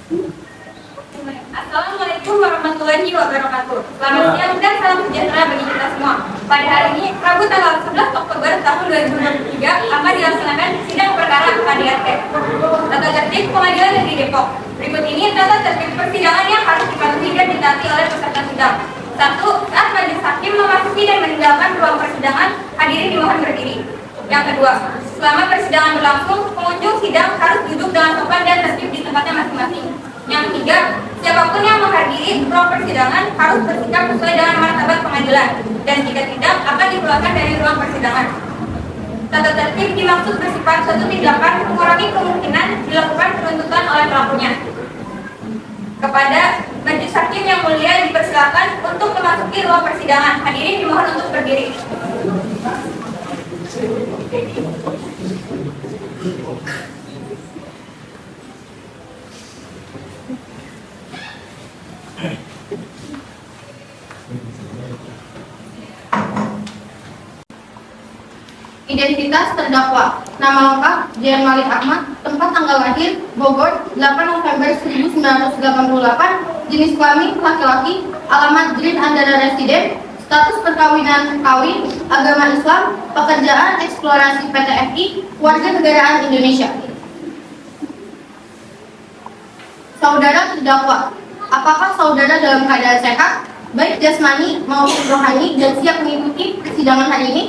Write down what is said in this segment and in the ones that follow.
Assalamualaikum warahmatullahi wabarakatuh. Selamat siang dan salam sejahtera bagi kita semua. Pada hari ini, Rabu tanggal 11 Oktober tahun 2023, akan dilaksanakan sidang perkara KDRT atau tertib Pengadilan Negeri Depok. Berikut ini tata tertib persidangan yang harus dipatuhi dan ditaati oleh peserta sidang. 1. Saat majelis hakim memasuki dan meninggalkan ruang persidangan, hadirin dimohon berdiri. Yang kedua, selama persidangan berlangsung, pengunjung sidang harus duduk dengan sopan dan tertib di tempatnya masing-masing. Yang ketiga, siapapun yang menghadiri ruang persidangan harus bersikap sesuai dengan martabat pengadilan, dan jika tidak akan dikeluarkan dari ruang persidangan. Tata tertib dimaksud bersifat suatu tindakan mengurangi kemungkinan dilakukan penuntutan oleh pelakunya. Kepada majelis hakim yang mulia dipersilakan untuk memasuki ruang persidangan. Hadirin dimohon untuk berdiri. Identitas terdakwa: nama lengkap Jian Malik Ahmad, tempat tanggal lahir Bogor 8 November 1988, jenis kelamin laki-laki, alamat Green Andara Residen, status perkawinan kawin, agama Islam, pekerjaan eksplorasi PT FI, warga negaraan Indonesia. Saudara terdakwa, apakah saudara dalam keadaan sehat, baik jasmani maupun rohani, dan siap mengikuti persidangan hari ini?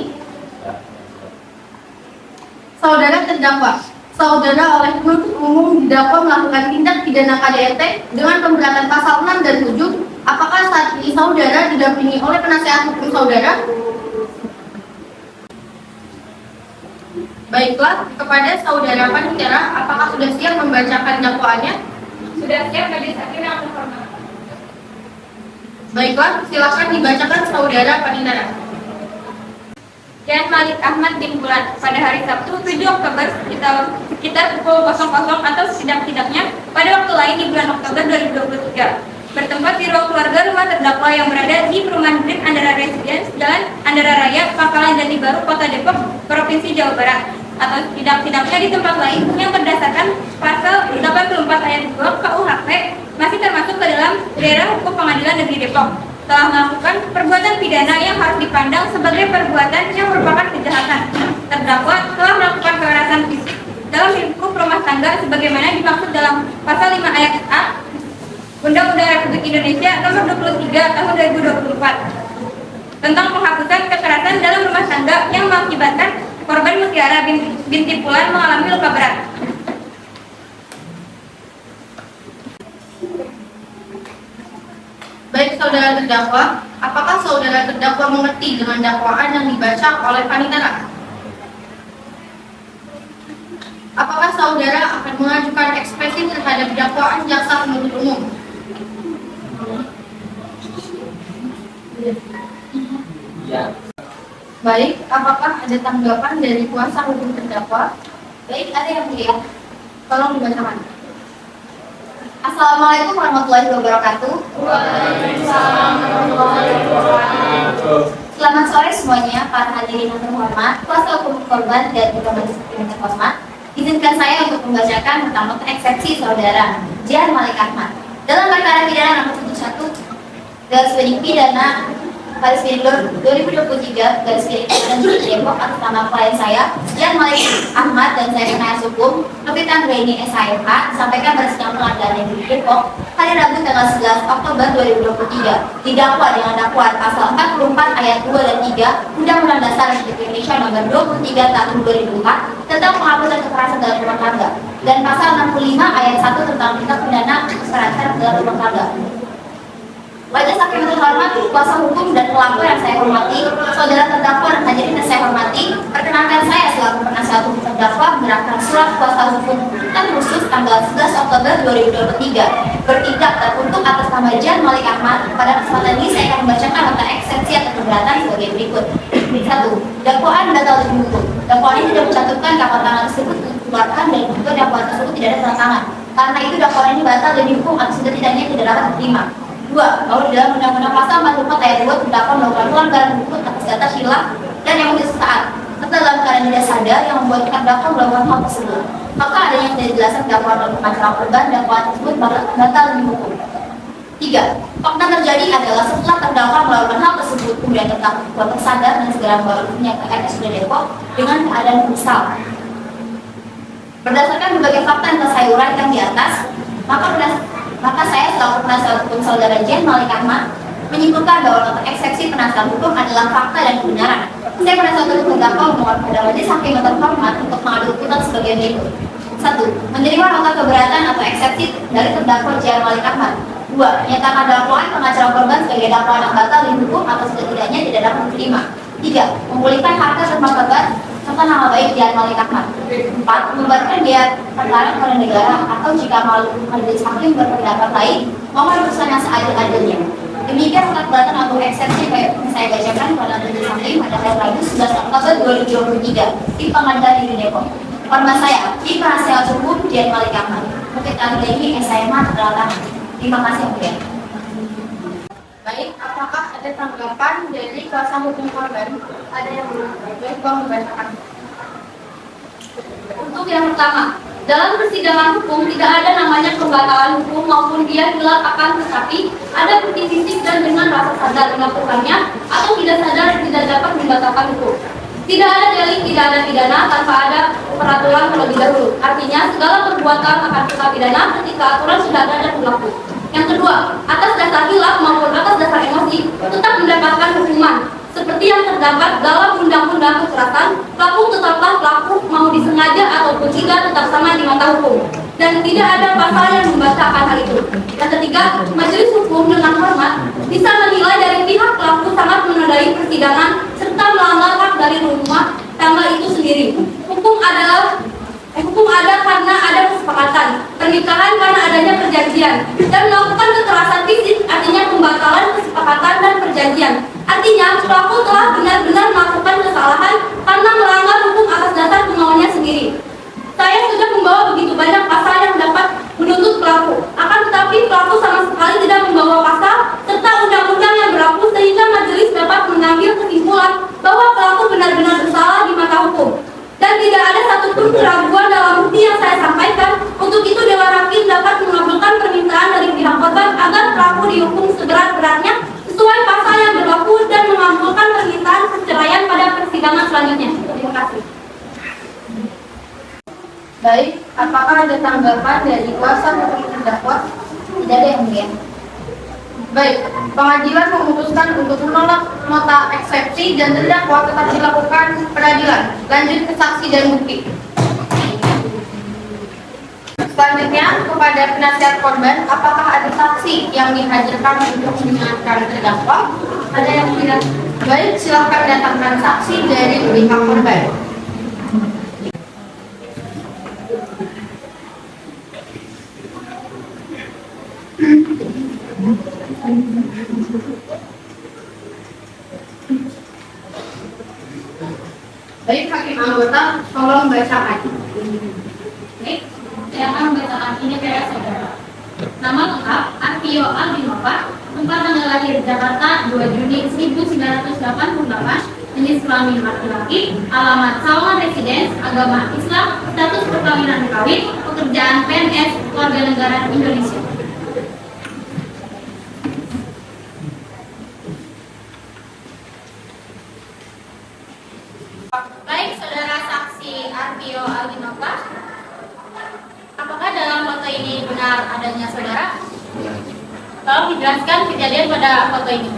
Saudara terdakwa, saudara oleh penuntut umum didakwa melakukan tindak pidana KDRT dengan pemberatan pasal 6 dan 7. Apakah saat ini saudara didampingi oleh penasihat hukum saudara? Baiklah, kepada saudara Panitera, apakah sudah siap membacakan dakwaannya? Sudah siap majelis hakim yang terhormat. Baiklah, silakan dibacakan saudara Panitera. Jian Malik Ahmad bin Bulan pada hari Sabtu 7 Oktober sekitar pukul 00 atau setidak-tidaknya pada waktu lain di bulan Oktober 2023 bertempat di ruang keluarga rumah terdakwa yang berada di perumahan Green Andara Residence, Jalan Andara Raya, Pangkalan Jati Baru, Kota Depok, Provinsi Jawa Barat, atau tidak-tidaknya di tempat lain yang berdasarkan pasal 84 ayat 2 KUHP masih termasuk ke dalam daerah hukum Pengadilan Negeri Depok, telah melakukan perbuatan pidana yang harus dipandang sebagai perbuatan yang merupakan kejahatan. Terdakwa telah melakukan kekerasan fisik dalam lingkup rumah tangga sebagaimana dimaksud dalam pasal 5 ayat A Undang-Undang Republik Indonesia Nomor 23 Tahun 2024 tentang penghapusan kekerasan dalam rumah tangga yang mengakibatkan korban Mutiara binti Pulan mengalami luka berat. Baik saudara terdakwa, apakah saudara terdakwa mengerti dengan dakwaan yang dibaca oleh Panitera? Apakah saudara akan mengajukan ekspresi terhadap dakwaan jaksa penuntut umum? Ya. Baik, apakah ada tanggapan dari kuasa hukum terdakwa? Baik, ada yang mulia. Tolong dibacakan. Assalamualaikum warahmatullahi wabarakatuh. Waalaikumsalam warahmatullahi wabarakatuh. Selamat sore semuanya, para hadirin yang terhormat, kuasa hukum korban dan juga majelis hakim yang terhormat. Izinkan saya untuk membacakan nota-nota eksepsi saudara Jian Malik Ahmad dalam perkara pidana nomor 71 garis miring pidana garis miring 2023 garis miring pidana Depok atas nama klien saya Jian Malik Ahmad dan saya penasihat hukum Novita Anggraini SHMH sampaikan pada sidang pengadilan negeri Depok hari Rabu tanggal 11 Oktober 2023 didakwa dengan dakwaan pasal 44 ayat 2 dan 3 Undang-Undang Dasar Republik Indonesia Nomor 23 Tahun 2004 tentang penghapusan kekerasan dalam rumah tangga dan pasal 65 ayat 1 tentang tindak pidana kekerasan dalam rumah tangga. Majelis hakim yang terhormat, kuasa hukum dan pelaku yang saya hormati, saudara terdakwa dan hadirin yang saya hormati, perkenankan saya selaku penasihat hukum terdakwa menyerahkan surat kuasa hukum tuntutan khusus tanggal 11 Oktober 2023 bertindak teruntuk atas nama Jian Malik Ahmad. Pada kesempatan ini saya akan membacakan nota eksepsi atau keberatan sebagai berikut. 1. Dakwaan batal demi hukum. Dakwaan ini tidak mencantumkan kapal tangan tersebut dikeluarkan dan juga dakwaan tersebut tidak ada tanda tangan. Karena itu dakwaan ini batal demi hukum atau setidaknya tidak dapat diterima. 2. Bahwa di dalam Undang-Undang Pasal 44 ayat 2 terdakwa melakukan pelanggaran hukum atas data hilaf dan yang sesaat. dalam keadaan tidak sadar yang membuat terdakwa melakukan hal tersebut, maka adanya ketidakjelasan dakwaan dan pengacara korban, dakwaan tersebut batal dihukum. 3. Fakta terjadi adalah setelah terdakwa melakukan hal tersebut, kemudian terdakwa tersadar dan segera membawa ke RSUD Depok dengan keadaan menyesal. Berdasarkan berbagai fakta yang telah saya uraikan di atas, maka saya selaku penasihat hukum saudara Jen Malik Ahmad menyimpulkan bahwa nota eksepsi penasihat hukum adalah fakta dan kebenaran. Saya penasihat hukum terdakwa memohon kepada majelis hakim yang terhormat untuk mengadil putusan sebagai berikut. 1. Menerima nota keberatan atau eksepsi dari terdakwa Jen Malik Ahmad. 2. Menyatakan dakwaan pengacara korban sebagai dakwaan yang batal dihukum atau setidaknya tidak dapat diterima. 3. Memulihkan harta serta korban serta nama baik Jen Malik Ahmad. 4. Membubarkan biaya perkara kepada negara atau jika majelis hakim berpendapat lain, mohon putusan yang seadil-adilnya. Demikian surat keberatan atau eksepsi yang saya bacakan pada majelis hakim pada hari Rabu 11 Oktober 2023 di Pengadilan Negeri Depok. Hormat saya, di penasihat hukum Jen Malik Ahmad. Untuk kali ini SMA terdalam. Terima kasih yang mulia. Baik, apakah ada tanggapan dari kuasa hukum korban? Ada yang belum? Baik, Bang membacakan. Untuk yang pertama, dalam persidangan hukum tidak ada namanya pembatalan hukum maupun dia gelap, akan tetapi ada bukti fisik dan dengan rasa sadar melakukannya atau tidak sadar tidak dapat membatalkan hukum. Tidak ada delik, tidak ada pidana tanpa ada peraturan terlebih dahulu. Artinya segala perbuatan akan kena pidana ketika aturan sudah ada dan berlaku. Yang kedua, atas dasar hilaf maupun atas dasar emosi tetap mendapatkan hukuman. Seperti yang terdapat dalam undang-undang kekerasan, pelaku tetaplah pelaku mau disengaja ataupun tidak tetap sama di mata hukum. Dan tidak ada pasal yang membatalkan hal itu. Yang ketiga, majelis hukum dengan hormat bisa menilai dari pihak pelaku sangat menodai persidangan serta melanggar hak dari rumah tangga itu sendiri. Hukum ada karena ada kesepakatan, pernikahan karena adanya perjanjian, dan melakukan kekerasan fisik artinya pembatalan kesepakatan dan perjanjian. Artinya pelaku telah benar-benar melakukan kesalahan karena melanggar hukum atas dasar kemauannya sendiri. Saya sudah membawa begitu banyak pasal yang dapat menuntut pelaku, akan tetapi pelaku sama sekali tidak membawa pasal serta undang-undang yang berlaku sehingga majelis dapat mengambil kesimpulan bahwa pelaku benar-benar bersalah di mata hukum. Dan tidak ada satupun keraguan dalam bukti yang saya sampaikan. Untuk itu Dewan Hakim dapat mengabulkan permintaan dari pihak korban agar pelaku dihukum seberat-beratnya sesuai pasal yang berlaku dan mengabulkan permintaan perceraian pada persidangan selanjutnya. Terima kasih. Baik, apakah ada tanggapan dari kuasa hukum terdakwa? Tidak ada yang mulia. Baik, pengadilan memutuskan untuk menolak nota eksepsi dan terdakwa tetap dilakukan peradilan. Lanjut ke saksi dan bukti. Selanjutnya, kepada penasihat korban, apakah ada saksi yang dihadirkan untuk mendengarkan terdakwa? Ada yang tidak? Baik, silakan datangkan saksi dari pihak korban. Baik, hakim anggota, tolong bacakan. Baik, saya akan membacakan identitas saudara. Nama lengkap Arvio Albinova, tempat tanggal lahir Jakarta 2 Juni 1988, jenis kelamin laki-laki, alamat Salman Residence, agama Islam, status perkawinan kawin, pekerjaan PNS, warga negara Indonesia. Baik, saudara saksi Arvio Albinova, apakah dalam foto ini benar adanya saudara? Tolong dijelaskan kejadian pada foto ini.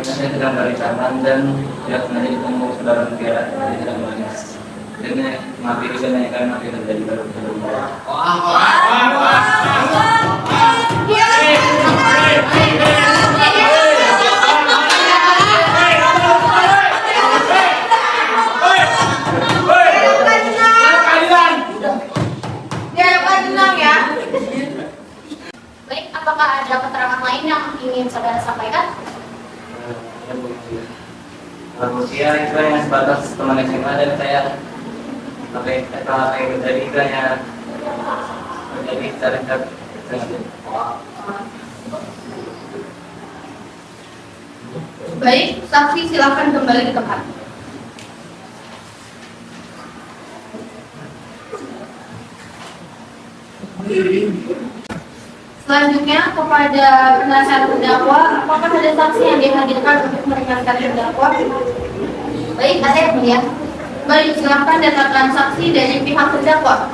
Saya sedang balik taman dan tidak sengaja ketemu saudara negara di dalam manis. Dan mati dikenaikan mati terjadi baru. Baik, apakah ada keterangan lain yang ingin saudara sampaikan? Usia itu hanya sebatas teman SMA dan saya apa yang terjadi itu hanya menjadi secara dekat dengan Baik, saksi silakan kembali ke tempat. Selanjutnya kepada penasihat terdakwa, apakah ada saksi yang dihadirkan untuk meringankan terdakwa? Baik, ada yang mulia. Baik, silakan datangkan saksi dari pihak terdakwa.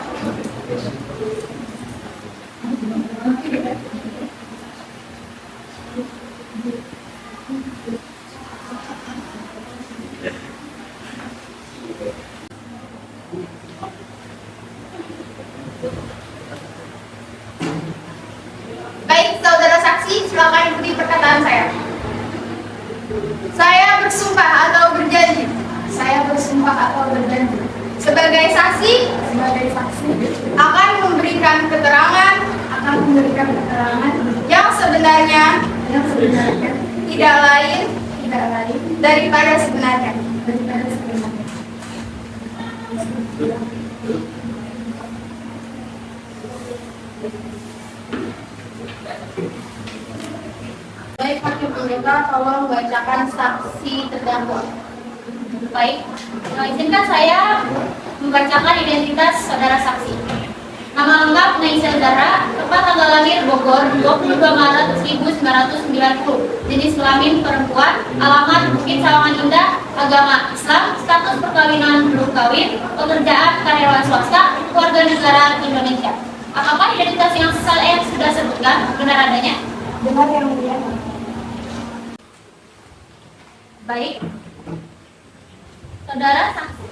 Baik, saudara saksi, silakan ikuti perkataan saya. Saya bersumpah atau berjanji. Saya bersumpah atau berjanji. Sebagai saksi, akan memberikan keterangan, yang sebenarnya, tidak lain, daripada sebenarnya. Baik, hakim anggota, tolong bacakan saksi terdakwa. Baik, izinkan saya membacakan identitas saudara saksi. Nama lengkap Naisel Zahra, tempat tanggal lahir Bogor, 22 Maret 1990, jenis kelamin perempuan, alamat Bukit Sawangan Indah, agama Islam, status perkawinan belum kawin, pekerjaan karyawan swasta, warga negara Indonesia. Apakah identitas yang saya sudah sebutkan benar adanya? Benar yang mulia. Baik, saudara saksi,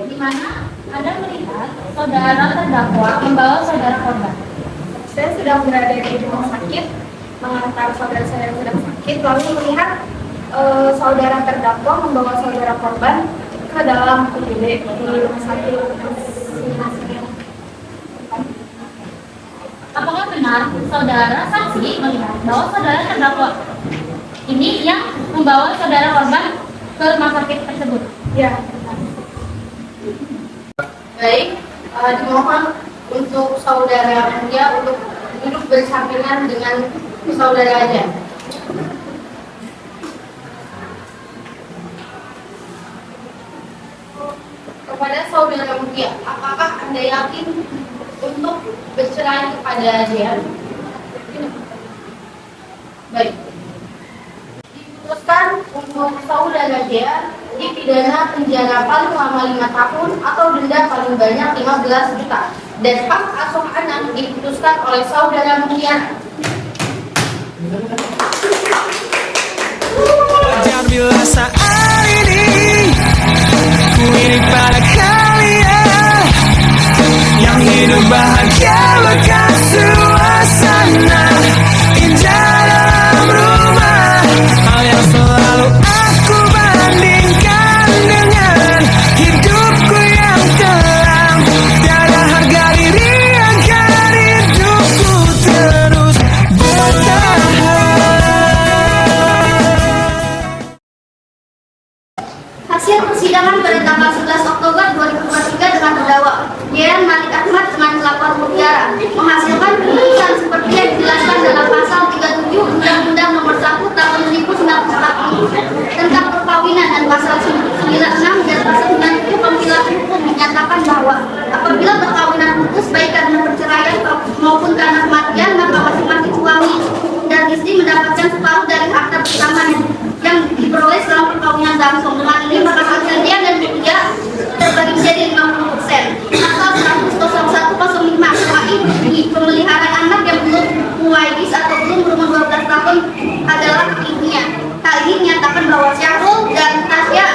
di mana Anda melihat saudara terdakwa membawa saudara korban? Saya sedang berada di rumah sakit, mengantar saudara saya yang sedang sakit, lalu melihat saudara terdakwa membawa saudara korban ke dalam UGD di rumah sakit. Apakah benar saudara saksi melihat bahwa saudara terdakwa ini yang membawa saudara korban ke rumah sakit tersebut? Ya. Baik, dimohon untuk saudara mulia untuk duduk bersampingan dengan saudara aja. Kepada saudara mulia, apakah Anda yakin untuk bercerai kepada dia? Baik. Diputuskan untuk saudara dia dipidana penjara paling lama 5 tahun atau denda paling banyak 15 juta dan hak asuh anak diputuskan oleh saudara mulia. Wajar bila saat ini ku iri pada kalian yang hidup bahagia bekas suasana indah dalam rumah. Hal yang selalu aku bandingkan dengan hidupku yang kelam. Tiada harga diri agar hidupku terus bertahan. Hasil persidangan pada tanggal 11 Oktober 2023 dengan terdakwa Jean Malik Ahmad dengan pelapor mutiara menghasilkan keputusan seperti yang dijelaskan dalam pasal 37 Undang-Undang Nomor 1 Tahun 1945 tentang perkawinan dan pasal 96 dan pasal 97 Pemilihan Hukum menyatakan bahwa apabila perkawinan putus baik karena perceraian maupun karena kematian, maka masing-masing suami dan istri mendapatkan separuh dari harta bersama yang diperoleh selama perkawinan langsung. Dengan ini maka hasilnya dan dia terbagi menjadi 50%. Pasal 101.05 KUHI pemeliharaan anak yang belum muwaidis atau belum berumur 12 tahun adalah ibunya. Hal ini menyatakan bahwa Syahrul dan Tasya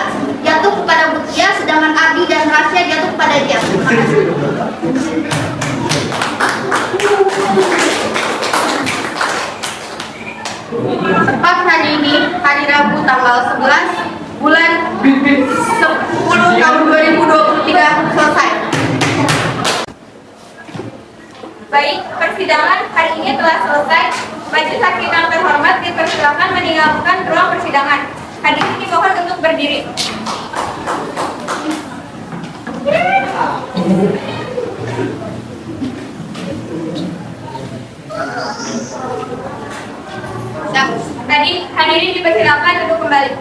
jatuh kepada Butia, sedangkan Adi dan Rasya jatuh kepada dia. Terima kasih. Tepat hari ini, hari Rabu tanggal 11 bulan 10 tahun 2023 selesai. Baik, persidangan hari ini telah selesai. Majelis hakim yang terhormat dipersilakan meninggalkan ruang persidangan. Hadirin dimohon untuk berdiri. Tadi hadirin dipersilakan duduk kembali.